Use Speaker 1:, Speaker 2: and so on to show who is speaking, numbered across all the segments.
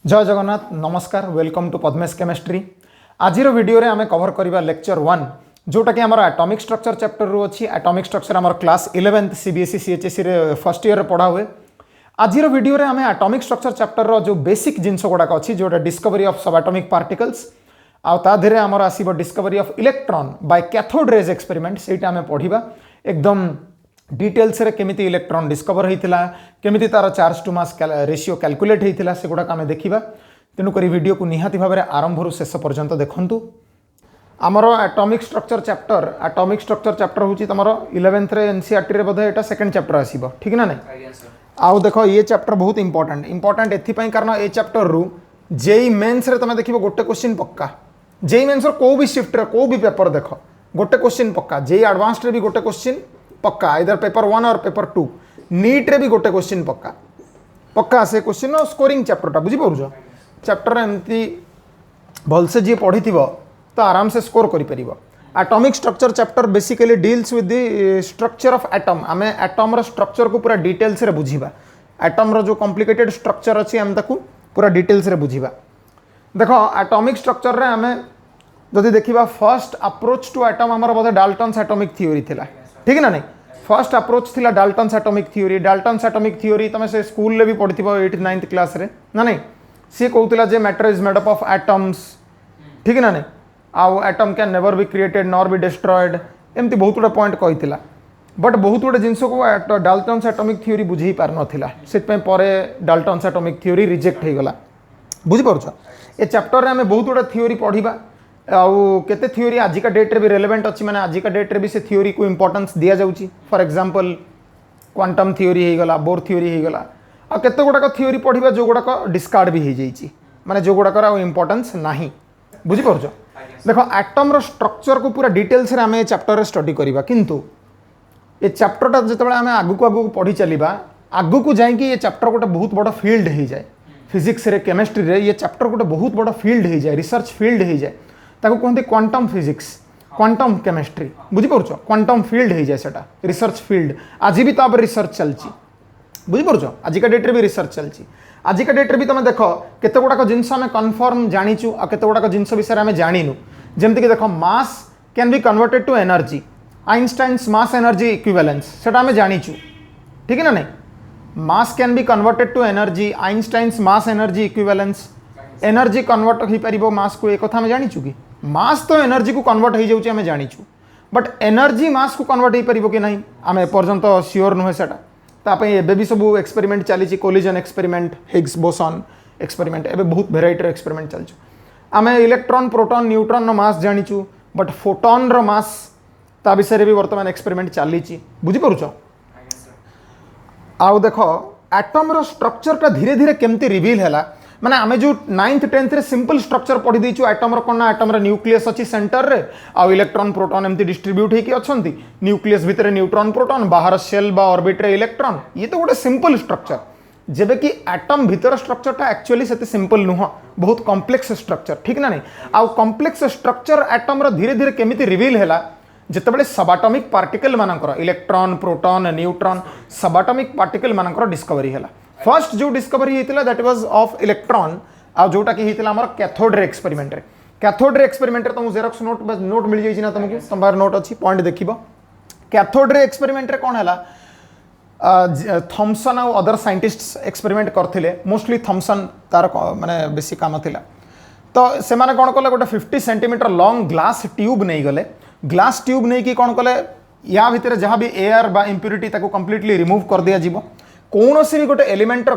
Speaker 1: जय जगन्नाथ नमस्कार welcome to Padmesh chemistry. आज वीडियो रे आमे कवर करिबा लेक्चर 1 जोटा कि आमर एटॉमिक स्ट्रक्चर चैप्टर रु अछि। एटॉमिक स्ट्रक्चर आमर क्लास 11th सीबीएसई सीएचएसई रे फर्स्ट ईयर रे पढ़ा हुए। आज वीडियो रे आमे एटॉमिक स्ट्रक्चर चैप्टर रो जो बेसिक जिंस गुड़ाक अच्छी जोटा discovery of subatomic particles आ ता धीरे आमर आसीबो discovery of electron by cathode rays experiment सेटा आमे पढ़िबा एकदम डिटेल्स रे केमिति इलेक्ट्रॉन डिस्कवर होइतिला केमिति तार charge to mass ratio calculate होइतिला से गुडा आमे देखिबा। तेनु करी वीडियो को निहाती भाबरे आरंभ रु शेष पर्यंत देखंतु। आमर एटॉमिक स्ट्रक्चर चैप्टर होची तमरो 11th रे एनसीईआरटी रे बोधे एटा सेकंड चैप्टर आसीबो ठीक ना नहीं। आउ देखो ये चैप्टर बहुत इंपोर्टेंट एथि पई कारण ए चैप्टर रु जेई मेंस रे तमे देखिबो गोटे क्वेश्चन पक्का। जेई मेंस रो को भी शिफ्ट रे को भी पेपर देखो गोटे क्वेश्चन पक्का। जेई एडवांस्ड रे भी गोटे क्वेश्चन पक्का इधर पेपर 1 और पेपर 2 नीट रे भी गोटे क्वेश्चन पक्का पक्का से क्वेश्चन स्कोरिंग चैप्टर बुझी पारुछ। चैप्टर एमती भलसे जी पढ़ी तो आराम से स्कोर करि परिबो। Atomic structure chapter basically deals with the structure of atom. आमे एटम रो स्ट्रक्चर को पूरा डिटेल्स रे बुझीबा। एटम रो जो कॉम्प्लिकेटेड स्ट्रक्चर अछि हम ताकू पूरा डिटेल्स रे बुझीबा। देखो एटॉमिक स्ट्रक्चर रे आमे जदि देखिबा फर्स्ट अप्रोच टू एटम हमर बोधे डाल्टन्स एटॉमिक थ्योरी थिला ठीक ना नहीं। फर्स्ट अप्रोच थिला Dalton's atomic theory. Dalton's atomic theory तमे से स्कूल ले भी पढ़िथिबो 8th 9th क्लास रे ना नहीं। सी कहूतिला जे matter is made up of atoms ठीक ना नहीं। आउ atom can never be created nor be destroyed एमती बहुत गुडे पॉइंट कहितिला। बट बहुत गुडे जिंस को डाल्टन्स एटॉमिक थ्योरी बुझेई पार नथिला सेत पे परे डाल्टन्स एटॉमिक थ्योरी रिजेक्ट हे गला बुझी पारुछ। ए चैप्टर रे हमें बहुत गुडे थ्योरी पढ़िबा आउ केते थ्योरी आजिका डेट रे भी रेलेवेंट अच्छी माने आजिका डेट रे भी से थ्योरी को इंपोर्टेंस दिया जाउची। फॉर एग्जांपल क्वांटम थ्योरी हे गला बोर थ्योरी हे गला आ केते गुडा थ्योरी पढ़िबा जो गुडा डिस्कार्ड भी हे जाईची माने जो गुडा इंपोर्टेंस नाही बुझी पारुछ। देखो एटम रो स्ट्रक्चर को पूरा डिटेल्स रे हमें चैप्टर रे स्टडी करिबा किंतु ए चैप्टरटा जेतेबेले हमें आगु को पढ़ी चलीबा आगु को जाई कि ये चैप्टर गोटे बहुत बड़ फील्ड हे जाए। फिजिक्स रे केमिस्ट्री रे ये चैप्टर गोटे बहुत बड़ फील्ड हे जाए रिसर्च फील्ड हे जाए। ताको कहते क्वांटम फिजिक्स क्वांटम केमिस्ट्री बुझी पारुछ। क्वांटम फील्ड हो जाए सेटा रिसर्च फील्ड आज भी तापर रिसर्च चलची बुझी पारुछ। आजिका डेट रे भी रिसर्च चलची। आजिका डेट रे भी तुम देखो केते गुडा जिनस आमे कन्फर्म जानिचु आ केते गुडा जिनस विषय आमे जानिनु। जेमति कि देखो mass can be converted to energy Einstein's mass energy equivalence सेटा आमे जानिचु ठीक है ना नहीं। Mass can be converted to energy Einstein's mass energy equivalence energy convert हो पारिबो मास को एक कथा आमे जानिचु कि मास तो एनर्जी को कन्वर्ट हो जाउची आमे जानिचु बट एनर्जी मास को कन्वर्ट हो पारिबो कि नहीं आमे पर्यंत श्योर नुहे सेटा। तापई एबे भी सब एक्सपेरिमेंट चली collision experiment Higgs boson experiment एबे बहुत वेराइटी एक्सपेरिमेंट चलछु। आमे इलेक्ट्रॉन प्रोटॉन न्यूट्रॉन रो मास जानिचु बट फोटॉन रो मास ता विषय रे भी वर्तमान एक्सपेरिमेंट चलीची बुझी पारुछ। आउ देखो एटम रो स्ट्रक्चर ता धीरे धीरे केमती रिवील हैला माने आमे जो 9th 10th रे सिंपल स्ट्रक्चर पढ़ी देछु। एटम रो कोना एटम रे न्यूक्लियस अछि सेंटर रे आ इलेक्ट्रॉन प्रोटॉन एमती डिस्ट्रीब्यूट हेकी अछंती न्यूक्लियस भितरे न्यूट्रॉन प्रोटॉन बाहर शेल बा ऑर्बिट रे इलेक्ट्रॉन ये तो गोटे सिंपल स्ट्रक्चर जेबे कि एटम भितर स्ट्रक्चर ता एक्चुअली सेते सिंपल नुह बहुत कॉम्प्लेक्स स्ट्रक्चर ठीक ना नहीं। आ कॉम्प्लेक्स स्ट्रक्चर एटम रो धीरे धीरे केमिति रिवील हैला जेतेबेले सबएटॉमिक पार्टिकल मानकर electron proton neutron subatomic particle मानकर डिस्कवरी हैला। फर्स्ट जो डिस्कवरी होता दैट वाज ऑफ इलेक्ट्रॉन आ जोटा कि होता हमर कैथोड रे एक्सपेरिमेंट रे। कैथोड रे एक्सपेरिमेंट रे तुम जेरॉक्स नोट मिल जाई ना तुमको तुम्हार नोट अच्छी पॉइंट देखिबो। कैथोड रे एक्सपेरिमेंट रे कोन हैला थॉमसन और अदर साइंटिस्ट्स एक्सपेरिमेंट करथिले मोस्टली थॉमसन तार माने बेसी काम थिला तो से माने कोन कले गोटे 50 सेंटीमीटर लॉन्ग ग्लास ट्यूब नहीं गले। ग्लास ट्यूब नहीं कि कोन कले या भितर जहाँ भी एयर बा इंप्यूरिटी ताको कंप्लीटली रिमूव कर दिया जिवो कौन से भी गोटे एलिमेंटर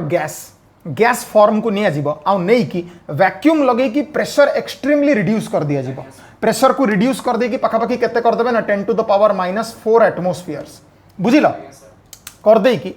Speaker 1: गैस फॉर्म को निया जिवो आ नै कि वैक्यूम लगे कि प्रेशर एक्सट्रीमली रिड्यूस कर दिया जिवो। प्रेशर को रिड्यूस कर दे कि पाखापाखि केते कर देबे ना 10 to the power -4 एटमॉस्फियर्स बुझिला कर दे कि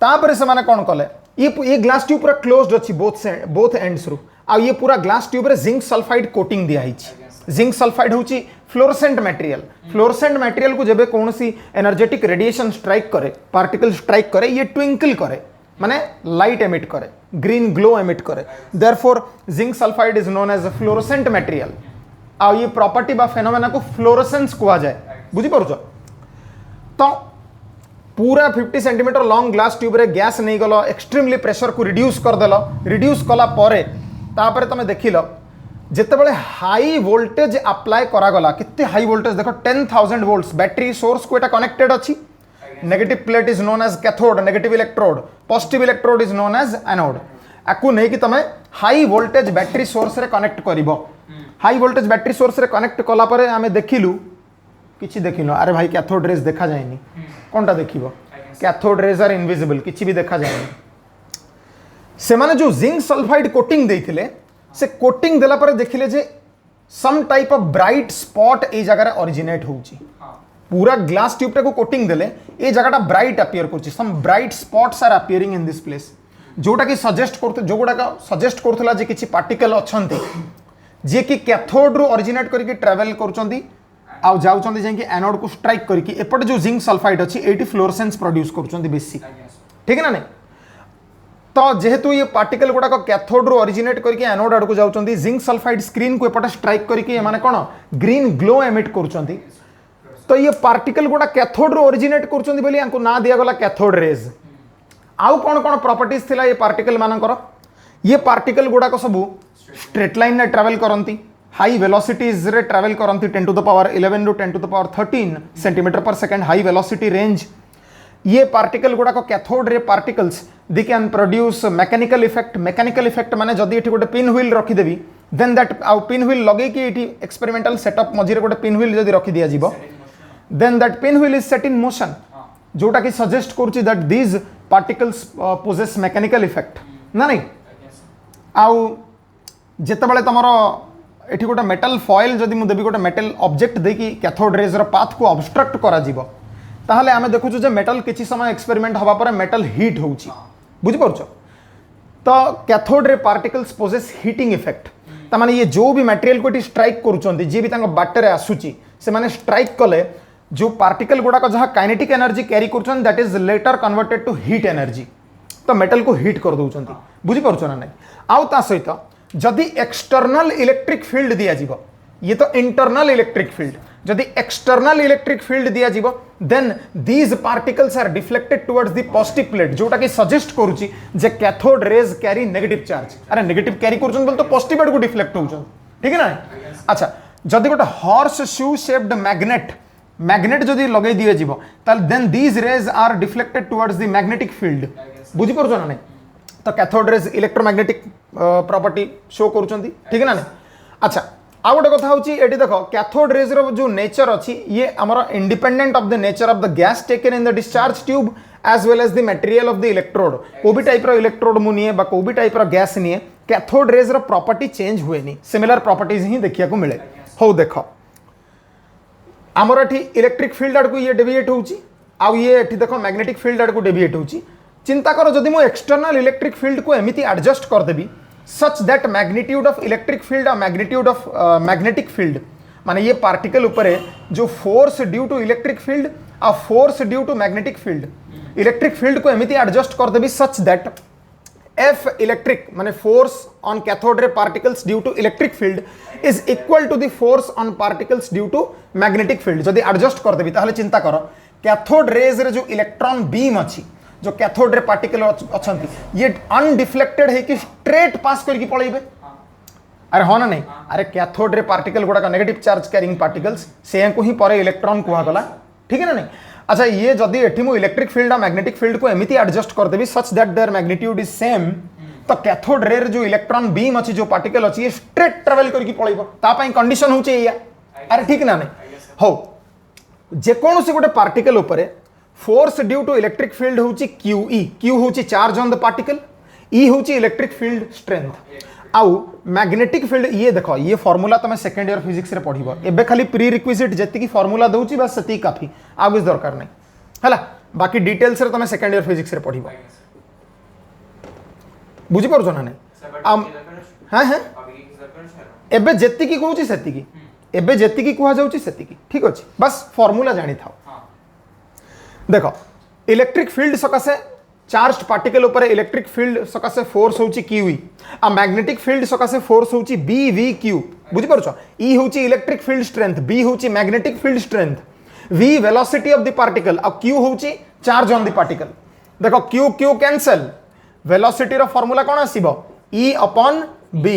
Speaker 1: तापरे से माने कोन कले ये ग्लास ट्यूब पूरा क्लोज्ड अछि बोथ एंड्स रु आ ये पूरा ग्लास ट्यूब रे जिंक सल्फाइड कोटिंग दिया हिची। जिंक सल्फाइड होची फ्लोरोसेंट मटेरियल को जेबे कौन सी एनर्जेटिक रेडिएशन स्ट्राइक करे पार्टिकल स्ट्राइक करे ये ट्विंकल करे माने लाइट एमिट करे ग्रीन ग्लो एमिट करे therefore zinc sulphide is known as a fluorescent material. आ ये प्रॉपर्टी बा फेनोमेना को फ्लोरोसेंस कहा जाए बुझी पारुछ। तो पूरा 50 सेंटीमीटर लॉन्ग ग्लास ट्यूब रे गैस नहीं गल एक्सट्रीमली प्रेशर को रिड्यूस करदेल रिड्यूस कला परे तापर तुम देखिल जितेबाला हाई वोल्टेज अप्लाई करागला कितने हाई वोल्टेज देख 10,000 वोल्ट्स बैटरी सोर्स को कनेक्टेड अच्छी negative plate is known as cathode negative electrode positive electrode is known as anode आपको नहीं कि तुम हाई वोल्टेज बैटरी सोर्स रे कनेक्ट कर हाई वोल्टेज बैटरी सोर्स रे कनेक्ट कला परे आमे देखिलु किछि देखिनो अरे भाई कैथोड रेज देखा जाएनी कोनटा देखिबो कैथोड रेज आर इनविजिबल किछि भी देखा जाएनी से माने जो जिंक सल्फाइड कोटिंग देथिले से कोटिंग देला पर देखिले जे some type of bright spot ए जगह ओरिजिनेट होउची पूरा ग्लास ट्यूब को कोटिंग देले ए जगहटा ब्राइट अपीयर करची some bright spots are appearing in this place जोटा कि सजेस्ट करते जो गुडा सजेस्ट करथला जे किछि पार्टिकल अछंती जे कि कैथोड रो ओरिजिनेट करके ट्रैवल करचंती आउ जाउचंती जे कि एनोड को स्ट्राइक करके एपट जो जिंक सल्फाइड अछि एटी फ्लोरोसेंस प्रोड्यूस करचंती बेसी ठीक है ना नहीं तो जेहेतु ये पार्टिकल गुडा कैथोड रो ओरिजिनेट करके एनोड आड़ को जाउचंती जिंक सल्फाइड स्क्रीन को एपट स्ट्राइक करके माने कोन ग्रीन ग्लो एमिट करचंती तो ये पार्टिकल गुडा कैथोड रो ओरिजिनेट करचंती बोली यांको ना दिया गला कैथोड रेज आउ कौन कौन प्रॉपर्टीज थिला ये पार्टिकल मानकर ये पार्टिकल गुडा को सब स्ट्रेट लाइन ने ट्रैवल करंती हाई वेलोसिटीज रे ट्रैवल करंती 10 to the power 11 to 10 to the power 13 centimetre per second high velocity range ये पार्टिकल गुडा को cathode ray particles they can produce mechanical effect माने जदी एठी गोटे पिन व्हील रखी देबी देन दैट आउ पिन व्हील लगे कि एठी एक्सपेरिमेंटल सेटअप मझिरे गोटे पिन व्हील जदी रखी दिया जीवो then that pin wheel is set in motion जोटा कि सजेस्ट करूची that these particles possess mechanical effect ना नहीं आउ जेतेबेले तमरो एठी गोटे मेटल फॉइल जदी मु देबी गोटे मेटल ऑब्जेक्ट देकी कैथोड रेज रो पाथ को ऑब्स्ट्रक्ट करा जीवो ताहले आमे देखुछु जे मेटल किछि समय एक्सपेरिमेंट हवा पर मेटल हीट होउची बुझि परछो तो cathode ray particles poses heating effect ता माने ये जो भी मटेरियल को स्ट्राइक करूचंती जे भी तांको बाटरे आसुची से माने स्ट्राइक कले जो पार्टिकल गुडा को जहाँ काइनेटिक एनर्जी कैरी कर that is later converted to heat energy तो मेटल को हीट कर दउचंती बुझी परछो ना नहीं आउ ता सहित जदि एक्सटर्नल इलेक्ट्रिक फील्ड दिया जीवो ये तो इंटरनल इलेक्ट्रिक फील्ड जदि एक्सटर्नल इलेक्ट्रिक फील्ड दिया जीवो then these particles are deflected towards the positive plate जोटा कि सजेस्ट करूची जे cathode rays carry negative charge अरे नेगेटिव कैरी करछन बोल तो पॉजिटिव प्लेट को डिफ्लेक्ट होउछन ठीक है ना अच्छा जदि गोटे हॉर्स शू शेप्ड मैग्नेट जदि लगे दिए जीवो ताल then these rays are deflected towards the magnetic field बुझी परछन ना नहीं तो cathode rays electromagnetic property show करूछंती ठीक है ना नहीं अच्छा आ गोटे कथा होची एटी देखो कैथोड रेज रो जो नेचर अछि ये हमर independent of the nature of the gas taken in the discharge tube as well as the material of the electrode को भी टाइप रो इलेक्ट्रोड मु निए बा को भी टाइप रो गैस निए कैथोड रेज रो प्रॉपर्टी चेंज हुए नहीं सिमिलर प्रॉपर्टीज ही देखिया को मिले हो देखो हमर एठी इलेक्ट्रिक फील्ड आड़ को ये डेविएट होची आ ये एठी देखो मैग्नेटिक फील्ड आड़ को डेविएट होची चिंता करो जदि मु एक्सटर्नल इलेक्ट्रिक फील्ड को एमिति एडजस्ट कर देबी such that magnitude of electric field और मैग्नीट्यूड ऑफ मैग्नेटिक फील्ड माने ये पार्टिकल ऊपर जो force due to electric field और force due to magnetic field electric field को एमिति एडजस्ट कर देबी सच दैट एफ इलेक्ट्रिक माने force on cathode ray particles due to electric field is equal to the force on particles due to magnetic field जदि adjust कर देबी ताहले चिंता करो कैथोड रेज रे जो इलेक्ट्रॉन बीम अछि जो कैथोड रे पार्टिकल अछंती ये अनडिफ्लेक्टेड है कि स्ट्रेट पास करके पळेबे अरे हो ना नहीं अरे कैथोड रे पार्टिकल गुडा नेगेटिव चार्ज कैरिंग पार्टिकल्स से को ही परे इलेक्ट्रॉन कुहा गला ठीक है ना नहीं अच्छा ये जदि एठी मु इलेक्ट्रिक फील्ड और मैग्नेटिक फील्ड को एमिति एडजस्ट कर देबी such that there magnitude is same तो कैथोड रे जो इलेक्ट्रॉन बीम अछि जो पार्टिकल अछि ये स्ट्रेट ट्रैवल करके पळेबो ता पई कंडीशन होचे या अरे ठीक ना नहीं हो जे कोन से गोटे पार्टिकल ऊपर force due to electric field होची क्यू होची charge on the particle E होची इलेक्ट्रिक फील्ड स्ट्रेंथ आउ मैग्नेटिक फील्ड ये देखो ये फार्मूला तुम सेकंड ईयर फिजिक्स रे पढिबो एबे खाली प्री रिक्विजिट जति की फार्मूला दउची बस सती काफी आ कुछ दरकार नहीं हला बाकी डिटेल्स रे तुम सेकंड ईयर फिजिक्स रे पढिबो बुझी परछो ना नहीं हां हां एबे जति की कहूची सती की एबे जति की कुहा जाउची सती की ठीक अछि बस फार्मूला जानि थाओ देखो इलेक्ट्रिक फील्ड सकासे चार्ज पार्टिकल ऊपर इलेक्ट्रिक फील्ड सकासे फोर्स होची क्यू आ मैग्नेटिक फील्ड सकासे फोर्स होची बी वी क्यू बुझी परछो ई होची इलेक्ट्रिक फील्ड स्ट्रेंथ बी होची magnetic field strength v velocity of the particle आ q होची चार्ज ऑन द पार्टिकल देखो क्यू क्यू कैंसल वेलोसिटी रो फार्मूला कौन आसीबो E अपॉन B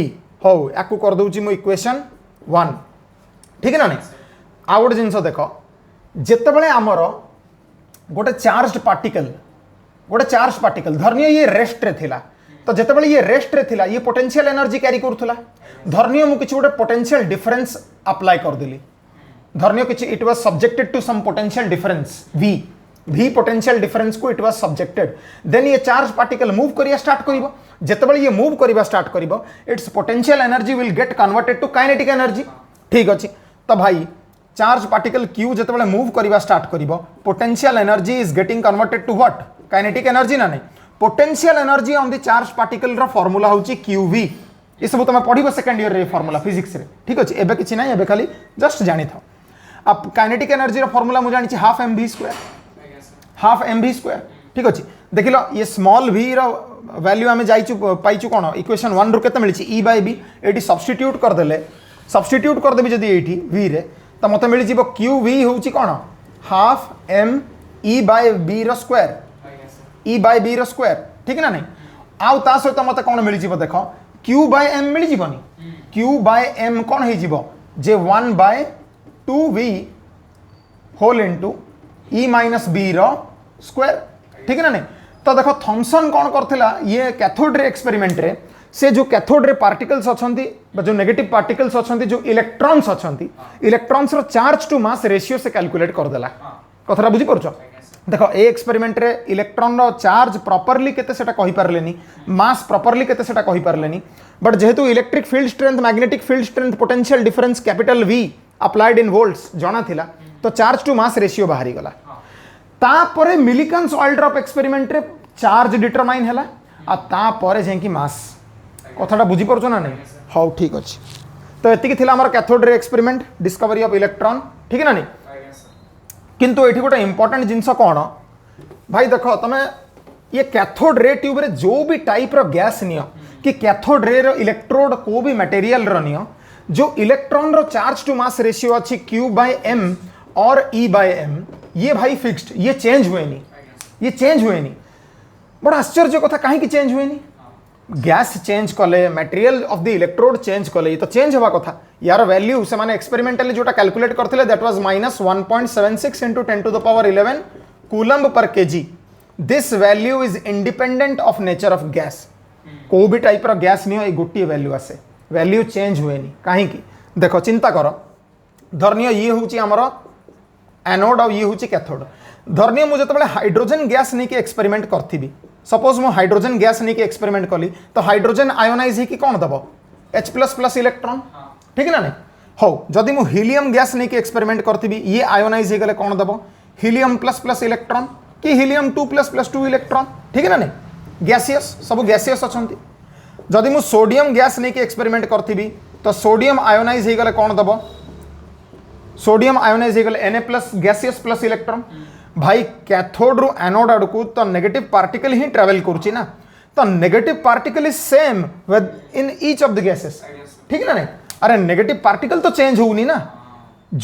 Speaker 1: हो याकू कर दउची मु इक्वेशन 1 ठीक है ना नहीं आ गोटे जिनस देख जितेबाला आमर गोटे चार्ज पार्टिकल धरनीय ये रेस्ट रे थिला तो जितेबाला ये रेस्ट रे थिला ये पोटेंशियल एनर्जी कैरी करूला धरनीय मु किछि गोटे पोटेंशियल डिफरेंस अप्लाई कर देली धरनीय किछि it was subjected to some potential difference V potential difference को इट वाज सब्जेक्टेड देन ये चार्ज पार्टिकल मूव करिया स्टार्ट करिवो जितेबाला ये मूव करिवा स्टार्ट करिवो its potential energy will get converted to kinetic energy ठीक अछि तो भाई चार्ज पार्टिकल Q जितेबाला मूव करिवा स्टार्ट करिवो potential energy is getting converted to what kinetic energy ना नहीं potential energy on the charge particle row formula होची QV ये सब तुम पढ़िबो सेकंड ईयर रे फार्मूला फिजिक्स रे ठीक अछि एबे किछि नै एबे खाली जस्ट जानि थाओ अब काइनेटिक एनर्जी रो फार्मूला मु जानि छी हाफ mv स्क्वायर ठीक अछि देखिलो ये स्मॉल v रो वैल्यू हमें जाइचु पाइचु कोन इक्वेशन 1 रो केते मिलिछि E by B eighty substitute कर देबी जदी एटी v रे त मते मिलि जिवो qv होउची कोन half m E by B रो स्क्वायर ठीक ना नहीं आउ ता सहित मते कोन मिलि जिवो देखो q by m मिलि जिवनी q by m कोन हे जिवो जे 1 by 2v whole into E minus B रो स्क्वायर ठीक ना नहीं तो देखो थॉमसन कौन करथिला ये कैथोड रे एक्सपेरिमेंट रे से जो कैथोड रे पार्टिकल्स अछंती जो नेगेटिव पार्टिकल्स अछंती जो इलेक्ट्रॉन्स अछंती इलेक्ट्रॉन्स रो चार्ज टू मास रेशियो से कैलकुलेट कर देला कथरा बुझी परछो देखो ए एक्सपेरिमेंट रे इलेक्ट्रॉन रो चार्ज प्रॉपर्ली केते सेटा कहि पारलेनी मास प्रॉपर्ली केते सेटा कहि पारलेनी बट जेहेतु electric field strength magnetic field strength potential difference capital V applied in volts जणा थिला तो चार्ज टू मास रेशियो बाहरी गला तापरे मिलिकन्स ऑयल ड्रॉप एक्सपेरिमेंट रे चार्ज डिटरमाइन हैला आ तापरे जेंकी मास कथाटा बुझी परछो ना नहीं हाउ ठीक अछि तो एतिकी थिला हमर cathode ray experiment discovery of electron ठीक है ना नहीं किंतु एठी गोटे इंपोर्टेंट जिंस कोन भाई देखो तमे ये कैथोड रे ट्यूब रे जो भी टाइप रो गैस नियो कि कैथोड रे रो इलेक्ट्रोड को भी मटेरियल रो नियो जो इलेक्ट्रॉन रो चार्ज टू मास रेशियो अछि Q by M और E by M ये भाई फिक्स्ड ये चेंज हुए नहीं बड़ा आश्चर्य कथा कहीं चेंज हुए नहीं गैस चेंज कले material of the electrode change कले तो चेंज हवा कथा यार वैल्यू से माने एक्सपेरिमेंटली जोटा कैलकुलेट करथिले that was -1.76 into 10 to the power 11 coulomb पर kg this value is independent of nature of gas को भी टाइप रो गैस नहीं ए गोटी वैल्यू आसे वैल्यू चेंज हुए नहीं कहीं देखो चिंता करो धरनीय ये होची हमरो एनोड और ये होची कैथोड धरनीय मु जतबेले हाइड्रोजन गैस नहीं के एक्सपेरिमेंट करथिबी सपोज मु हाइड्रोजन गैस नहीं के एक्सपेरिमेंट कली तो हाइड्रोजन आयोनाइज ही कौन दबो H++ इलेक्ट्रॉन ठीक ना नहीं हो जदि मु हीलियम गैस नहीं के एक्सपेरिमेंट करथिबी ये आयोनाइज हे गले कौन दबो हीलियम++ इलेक्ट्रॉन कि हीलियम 2++2 इलेक्ट्रॉन ठीक है ना नहीं गैसियस सब गैसियस अछंती जदि मु सोडियम गैस नहीं के एक्सपेरिमेंट करथिबी तो सोडियम आयोनाइज हे गले कौन दबो सोडियम आयोनाइज हे गले Na+ गैसियस प्लस इलेक्ट्रॉन भाई कैथोड रु एनोड आडकू तो नेगेटिव पार्टिकल ही ट्रैवल करूची ना तो negative particle is same in each of the gases ठीक है ना नहीं अरे नेगेटिव पार्टिकल तो चेंज होउनी ना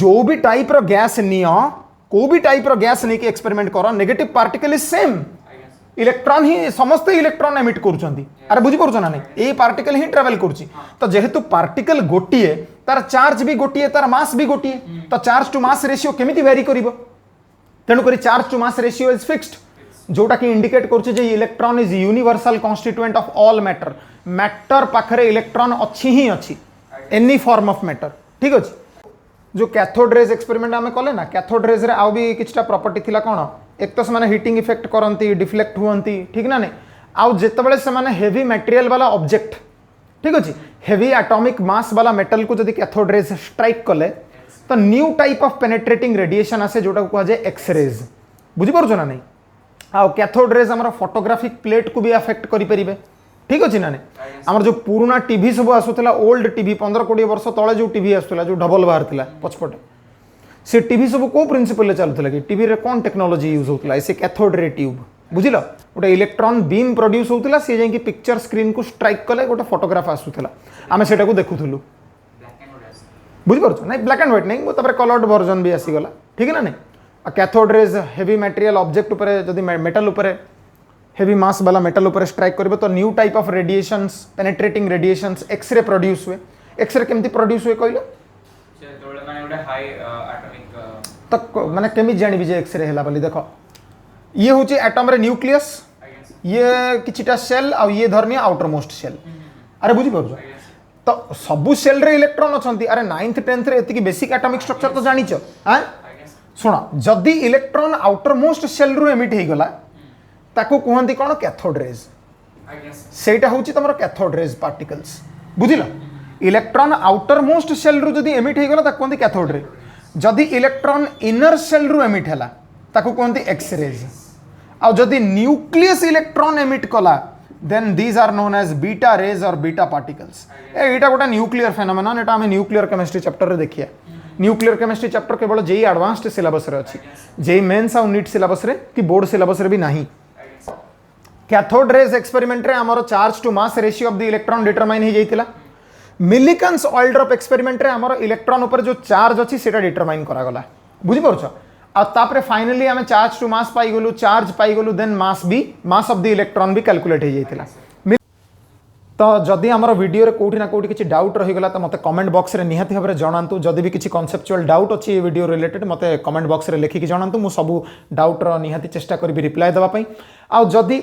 Speaker 1: जो भी टाइप रो गैस नियो को भी टाइप रो गैस नहीं के एक्सपेरिमेंट करो negative particle is same electron ही समस्त इलेक्ट्रॉन एमिट करूछंती अरे बुझी पड़छ ना नहीं ए पार्टिकल ही ट्रैवल करूची तो जेहेतु पार्टिकल गोटिए तार चार्ज भी गोटिए तार मास भी गोटिए तो चार्ज टू मास रेशियो केमिति वेरी करिवो तेणु करी charge to mass ratio is fixed जोटा कि इंडिकेट करूछ जे electron is universal constituent of all matter matter पाखरे इलेक्ट्रॉन अच्छी ही अच्छी एनी फॉर्म ऑफ मैटर ठीक अछि जो कैथोड रेज एक्सपेरिमेंट आमे कले ना कैथोड रेज रे आउ भी किछटा प्रॉपर्टी थिला कोन एक तो से हीटिंग इफेक्ट करती डिफ्लेक्ट हुअंती ठीक ना नहीं आउ जेतेबेले से हेवी मटेरियल वाला ऑब्जेक्ट ठीक अच्छे हेवी एटॉमिक मास वाला मेटल को जदि कैथोड रेज स्ट्राइक कले तो new type of penetrating radiation आसे जोटा को कहा एक्स रेज बुझी पारछो ना नहीं आउ कैथोड रेज हमर फोटोग्राफिक प्लेट को भी अफेक्ट करि परिबे ठीक अच्छे ना नहीं आमर जो पुराना टीवी सब आसुला ओल्ड टीवी 15-20 वर्ष तले जो टीवी आसुला जो डबल बाहर थिला पछपटे से टीवी सब को प्रिंसिपल चलुला कि टीवी रे कौन टेक्नोलॉजी यूज होता से कैथोड रे ट्यूब बुझिल गोटे इलेक्ट्रॉन बीम प्रोड्यूस होता सी जाकि पिक्चर स्क्रीन को स्ट्राइक कले गोटे फोटोग्राफ आसूला आम से देखुलु बुझीपार ना ब्लैक एंड व्हाइट नहीं कलर्ड वर्जन भी आसीगला ठीक है ना नहीं cathode rays heavy material object ऊपर जदि मेटल ऊपर हेवी मास वाला मेटल ऊपर स्ट्राइक करिवो तो new type of radiations penetrating radiations X ray produce हुए एक्सरे केमती प्रोड्यूस हुए कहलो
Speaker 2: माने गोटे हाई एटॉमिक
Speaker 1: तो माने केमी जानिबि जे एक्सरे हैला बोली देखो ये होची एटम रे न्यूक्लियस ये किछिटा सेल आ ये धरनी आउटर मोस्ट सेल अरे बुझी परछो तो सबु सेल रे इलेक्ट्रॉन अछंती अरे 9th 10th रे एतिकी बेसिक एटॉमिक स्ट्रक्चर तो जानिचो हां सुनो जदि इलेक्ट्रॉन आउटर मोस्ट सेल रु एमिट हे गला ताको कहंती कोन कैथोड रेज सेटा होची तमरो कैथोड रेज पार्टिकल्स बुझिलो इलेक्ट्रॉन आउटर मोस्ट सेल रु जदि एमिट हे गला ताको कहंती कैथोड रे जदि इलेक्ट्रॉन इनर सेल रु एमिट हैला ताको कहंती एक्स रेज आ जदि न्यूक्लियस इलेक्ट्रॉन एमिट कला then these are known as beta rays और बीटा पार्टिकल्स एटा गोटा न्यूक्लियर फेनोमेनन एटा हमें न्यूक्लियर केमिस्ट्री चैप्टर रे देखिया न्यूक्लियर केमिस्ट्री चैप्टर केवल जेई एडवांस्ड सिलेबस रे अछि जेई मेंस और नीट सिलेबस रे कि बोर्ड सिलेबस रे भी नाही कैथोड रेज एक्सपेरिमेंट रे हमरो charge to mass ratio of the electron determine हे जाइतिला मिलिकन्स ऑयल ड्रॉप एक्सपेरिमेंट रे हमरो इलेक्ट्रॉन ऊपर जो चार्ज अछि सेटा डिटरमाइन करा गला बुझि परछो आ तापरे फाइनली हमें चार्ज टू मास पाई गलु चार्ज पाई गलु then mass of the electron भी कैलकुलेट हे जाइतिला तो जदि आमर वीडियो रे कोठी ना कोठी किछि डाउट रहि गला त मते कमेंट बॉक्स रे निहाती भाबरे जणांतु जदि भी किछि कॉन्सेप्चुअल डाउट अछि ए वीडियो रिलेटेड मते कमेंट बॉक्स रे लेखि कि जणांतु मु सब डाउट रो निहाती चेष्टा करबी रिप्लाई देबा पई आ जदि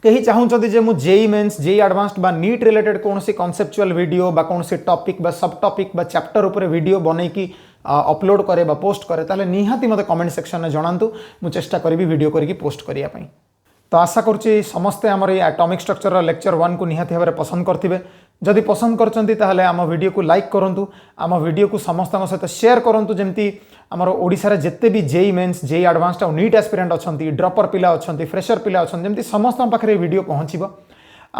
Speaker 1: कहीं चाहूँगी जे मु जेई मेन्स जेई एडवांस्ड बा नीट रिलेटेड कौन सी कॉन्सेप्चुअल वीडियो बा कौन सी टॉपिक बा सब टॉपिक बा चैप्टर ऊपर वीडियो बनै की अपलोड करे बा पोस्ट करे ताले निहाती मते कमेंट सेक्शन में जणांतु मु चेष्टा करबी वीडियो करके पोस्ट करिया पई तो आशा करुच्ची समस्ते आमर ये एटॉमिक स्ट्रक्चर लेक्चर 1 को निहाती भाव पसंद करथिबे जदि पसंद करचंती ताहले आम वीडियो को लाइक करंतु आम वीडियो को समस्त सहित शेयर करंतु जेमती आमर ओडिसा रे जेते भी जेई मेन्स जेई एडवांस्ड और नीट एस्पिरेंट अछंती ड्रॉपर पिला अछंती फ्रेशर पिला अछंती जेमती समस्त पाखरे वीडियो पहुँचबो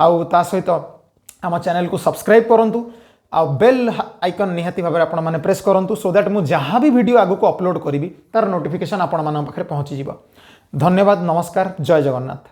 Speaker 1: आउ ता सहित आम चैनल को सब्सक्राइब करंतु आ बेल आइकन निहाती भाव आपण माने प्रेस करंतु सो दैट मु जहाँ भी वीडियो आगु को अपलोड करी तार नोटिफिकेशन आपण मान पाखरे पहुँची जिवो धन्यवाद नमस्कार जय जगन्नाथ।